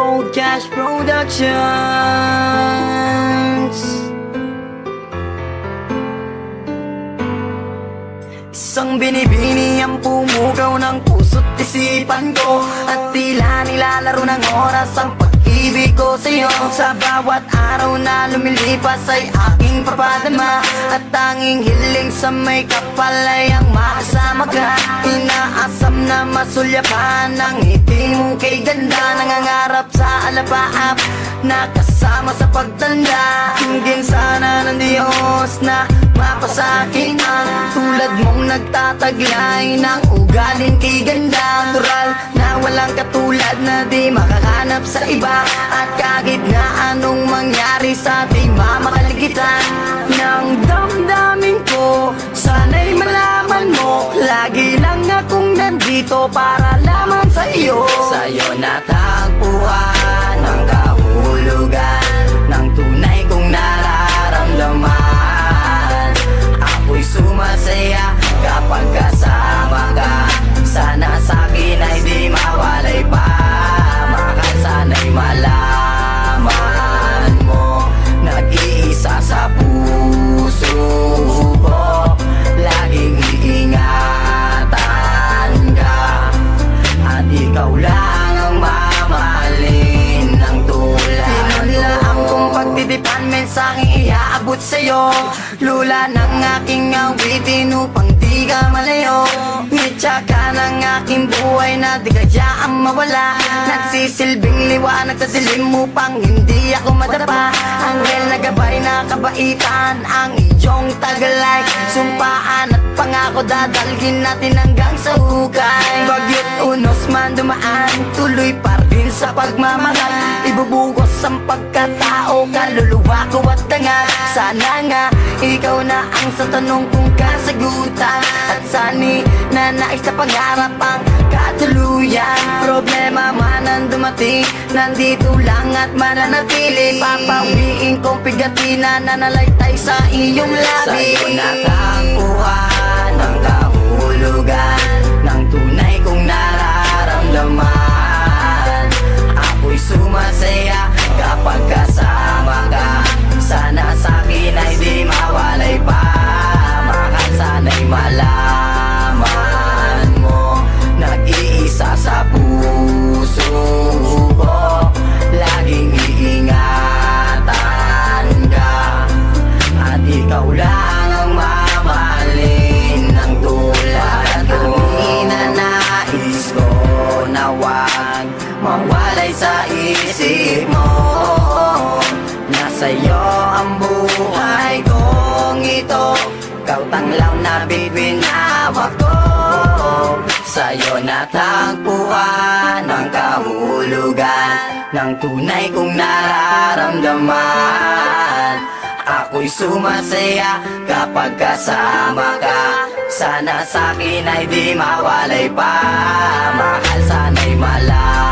Gold Cash Productions. Isang binibini ang pumugaw ng puso't isipan ko, at tila nilalaro ng oras ang pag-ibig ko sa'yo. Sa bawat araw na lumilipas ay aking papadama, at tanging hiling sa may kapal ay ang makasama ka. Inaasam na masulyapan ang ngiti mo kay ganda, nangangarap sa alapaap na kasama sa pagtanda. Hingin sana ng Diyos na mapasakin ang tulad mong nagtataglay ng ugaling kay ganda. Natural na walang katulad na di makahanap sa iba, at kahit na anong mangyari sa ating mamakaligtan ng damdamin ko, sana'y malaman mo lagi lang akong nandito para lamang sa iyo. Sa'yo natagpuan ang kahulugan ng tunay kong nararamdaman. Ako'y sumasaya kapag kasama ka. Sana sa'kin ay di mawalay pa. Mahal, sana'y malaman mo, nag-iisa sa puso ko. Laging iingatan ka, at ikaw lang ang mamahalin ng tulad. Pinunlaan kong pagtitipan, mensaheng iaabot sa'yo. Lula ng aking awitin upang di ka malayo. Ngitsa ka ng aking buhay na di kayaan mawala. Nagsisilbing liwanag sa dilim upang hindi ako madapa. Anghel na gabay na kabaitan ang iyong tagalay. Sumpaan at pangako dadalhin natin hanggang sa hukay. Bagyo't unos man dumaan, tuloy pa rin sa pagmamahal. Ibubugos ang pagkatao, kaluluwa ko at tanga. Sana nga ikaw na ang sa tanong kong kasagutan, at sani na nais na pangarap ang katuluyan. Problema man ang dumating, nandito lang at mananatili. Papawiin kong pigati na nanalaitay sa iyong labi. Sa'yo natagpuan ang kahulugan ng tunay kong nararamdaman. Ako'y sumasaya kapag kasama ka. Sana sa'kin ay di mawalay pa. Mahal, sana'y malaman mo, nag-iisa sa puso ko. Laging iingatan ka, at ikaw lang ang mamahalin ng tulad ko. Inanais ko na wag mawalay sa isip mo. Nasa'yo ang buhay kong ito, ikaw tanglaw na bituin hawak ko. Sa'yo natagpuan ang kahulugan ng tunay kong nararamdaman. Ako'y sumasaya kapag kasama ka. Sana sa'kin ay di mawalay pa. Mahal, sana'y malaman